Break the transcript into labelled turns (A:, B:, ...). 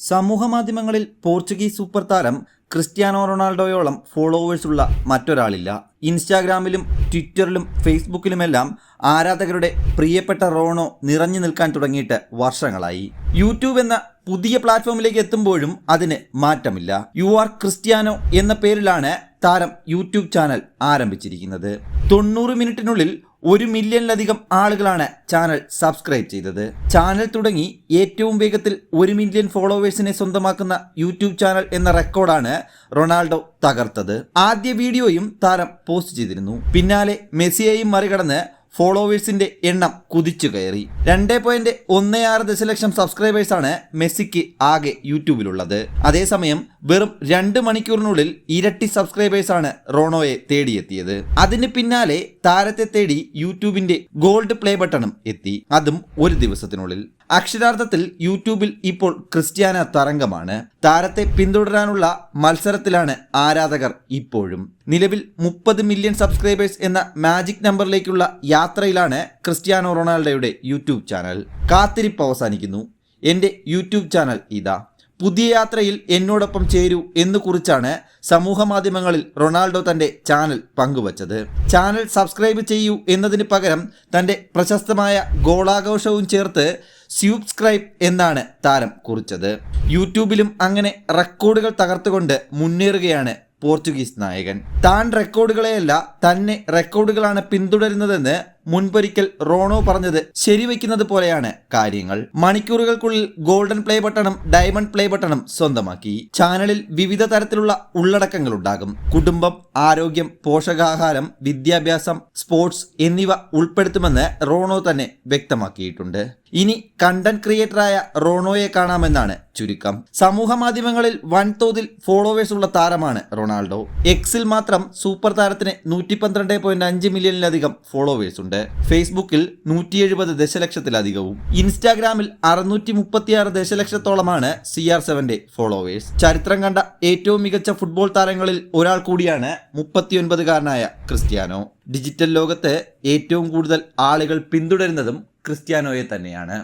A: സമൂഹമാധ്യമങ്ങളിൽ Portuguese super താരം Cristiano റൊണാൾഡോയോളം ഫോളോവേഴ്സുള്ള മറ്റൊരാളില്ല. ഇൻസ്റ്റാഗ്രാമിലും ട്വിറ്ററിലും ഫേസ്ബുക്കിലുമെല്ലാം ആരാധകരുടെ പ്രിയപ്പെട്ട റോണോ നിറഞ്ഞു നിൽക്കാൻ തുടങ്ങിയിട്ട് വർഷങ്ങളായി. യൂട്യൂബ് എന്ന പുതിയ പ്ലാറ്റ്ഫോമിലേക്ക് എത്തുമ്പോഴും അതിന് മാറ്റമില്ല. യു ആർ ക്രിസ്ത്യാനോ എന്ന പേരിലാണ് താരം യൂട്യൂബ് ചാനൽ ആരംഭിച്ചിരിക്കുന്നത്. 90 മിനിറ്റിനുള്ളിൽ 1 മില്യണിലധികം ആളുകളാണ് ചാനൽ സബ്സ്ക്രൈബ് ചെയ്തത്. ചാനൽ തുടങ്ങി ഏറ്റവും വേഗത്തിൽ 1 മില്യൺ ഫോളോവേഴ്സിനെ സ്വന്തമാക്കുന്ന യൂട്യൂബ് ചാനൽ എന്ന റെക്കോർഡാണ് റൊണാൾഡോ തകർത്തത്. ആദ്യ വീഡിയോയും താരം പോസ്റ്റ് ചെയ്തിരുന്നു. പിന്നാലെ മെസ്സിയെയും മറികടന്ന് ഫോളോവേഴ്സിന്റെ എണ്ണം കുതിച്ചു കയറി. 2.16 ദശലക്ഷം സബ്സ്ക്രൈബേഴ്സാണ് മെസ്സിക്ക് ആകെ യൂട്യൂബിലുള്ളത്. അതേസമയം വെറും 2 മണിക്കൂറിനുള്ളിൽ ഇരട്ടി സബ്സ്ക്രൈബേഴ്സാണ് റോണോയെ തേടിയെത്തിയത്. അതിന് പിന്നാലെ താരത്തെ തേടി യൂട്യൂബിന്റെ ഗോൾഡ് പ്ലേ ബട്ടണും എത്തി, അതും ഒരു ദിവസത്തിനുള്ളിൽ. അക്ഷരാർത്ഥത്തിൽ യൂട്യൂബിൽ ഇപ്പോൾ ക്രിസ്ത്യാനോ തരംഗമാണ്. താരത്തെ പിന്തുടരാനുള്ള മത്സരത്തിലാണ് ആരാധകർ ഇപ്പോഴും. നിലവിൽ 30 മില്യൺ സബ്സ്ക്രൈബേഴ്സ് എന്ന മാജിക് നമ്പറിലേക്കുള്ള യാത്രയിലാണ് ക്രിസ്ത്യാനോ റൊണാൾഡോയുടെ യൂട്യൂബ് ചാനൽ. കാത്തിരിപ്പ് അവസാനിക്കുന്നു. എൻ്റെ യൂട്യൂബ് ചാനൽ ഇതാ. പുതിയ യാത്രയിൽ എന്നോടൊപ്പം ചേരൂ എന്ന് കുറിച്ചാണ് സമൂഹ മാധ്യമങ്ങളിൽ റൊണാൾഡോ തൻ്റെ ചാനൽ പങ്കുവച്ചത്. ചാനൽ സബ്സ്ക്രൈബ് ചെയ്യൂ എന്നതിന് പകരം തൻ്റെ പ്രശസ്തമായ ഗോളാഘോഷവും ചേർത്ത് സ്യൂബ്സ്ക്രൈബ് എന്നാണ് താരം കുറിച്ചത്. യൂട്യൂബിലും അങ്ങനെ റെക്കോർഡുകൾ തകർത്തുകൊണ്ട് മുന്നേറുകയാണ് പോർച്ചുഗീസ് നായകൻ. താൻ റെക്കോർഡുകളെയല്ല, തന്നെ റെക്കോർഡുകളാണ് പിന്തുടരുന്നതെന്ന് മുൻപൊരിക്കൽ റോണോ പറഞ്ഞത് ശരിവെക്കുന്നത് പോലെയാണ് കാര്യങ്ങൾ. മണിക്കൂറുകൾക്കുള്ളിൽ ഗോൾഡൻ പ്ലേ ബട്ടണും ഡയമണ്ട് പ്ലേ ബട്ടണും സ്വന്തമാക്കി. ചാനലിൽ വിവിധ തരത്തിലുള്ള ഉള്ളടക്കങ്ങൾ ഉണ്ടാകും. കുടുംബം, ആരോഗ്യം, പോഷകാഹാരം, വിദ്യാഭ്യാസം, സ്പോർട്സ് എന്നിവ ഉൾപ്പെടുത്തുമെന്ന് റോണോ തന്നെ വ്യക്തമാക്കിയിട്ടുണ്ട്. ഇനി കണ്ടന്റ് ക്രിയേറ്ററായ റോണോയെ കാണാമെന്നാണ് ചുരുക്കം. സമൂഹ മാധ്യമങ്ങളിൽ വൻതോതിൽ ഫോളോവേഴ്സ് ഉള്ള താരമാണ് റൊണാൾഡോ. എക്സിൽ മാത്രം സൂപ്പർ താരത്തിന് 112.5 മില്യണിലധികം ഫോളോവേഴ്സ് ഉണ്ട്. ഫേസ്ബുക്കിൽ 170 ദശലക്ഷത്തിലധികവും. ഇൻസ്റ്റാഗ്രാമിൽ 636 ദശലക്ഷത്തോളമാണ് CR7ന്റെ ഫോളോവേഴ്സ്. ചരിത്രം കണ്ട ഏറ്റവും മികച്ച ഫുട്ബോൾ താരങ്ങളിൽ ഒരാൾ കൂടിയാണ് 39-കാരനായ ക്രിസ്ത്യാനോ. ഡിജിറ്റൽ ലോകത്ത് ഏറ്റവും കൂടുതൽ ആളുകൾ പിന്തുടരുന്നതും ക്രിസ്ത്യാനോയെ തന്നെയാണ്.